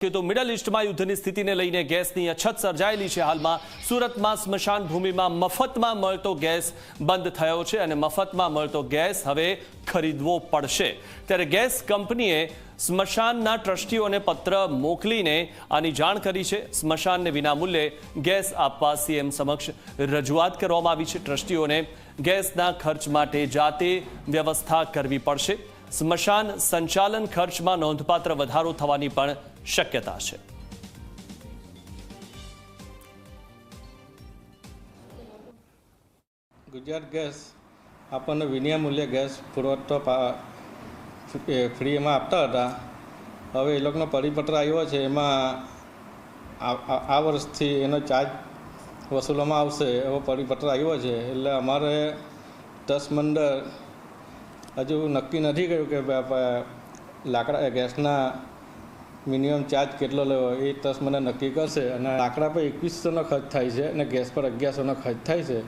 કે તો મિડલ ઈસ્ટમાં યુદ્ધની સ્થિતિને લઈને ગેસની અછત સર્જાયેલી છે। હાલમાં સુરતમાં સ્મશાન ભૂમિમાં મફતમાં મળતો ગેસ બંધ થયો છે અને મફતમાં મળતો ગેસ હવે ખરીદવો પડશે। ત્યારે ગેસ કંપનીએ સ્મશાનના ટ્રસ્ટીઓને પત્ર મોકલીને આની જાણ કરી છે। સ્મશાનને વિનામૂલ્યે ગેસ આપવા સીએમ સમક્ષ રજૂઆત કરવામાં આવી છે। ટ્રસ્ટીઓને ગેસના ખર્ચ માટે જાતે વ્યવસ્થા કરવી પડશે। સ્મશાન સંચાલન ખર્ચમાં નોંધપાત્ર વધારો થવાની પણ શક્યતા છે। ગુજરાત ગેસ આપણને વિનામૂલ્યે ગેસ પુરવઠો ફ્રીમાં આપતા હતા। હવે એ લોકોનો પરિપત્ર આવ્યો છે, એમાં આ વર્ષથી એનો ચાર્જ વસૂલવામાં આવશે એવો પરિપત્ર આવ્યો છે। એટલે અમારે ટ્રસ્ટ મંડળ હજુ નક્કી નથી કર્યું કે લાકડા ગેસના મિનિમમ ચાર્જ કેટલો લેવો, એ ટ્રસ્ટ મંડળ નક્કી કરશે। અને લાકડા પર 2100નો ખર્ચ થાય છે અને ગેસ પર 1100નો ખર્ચ થાય છે।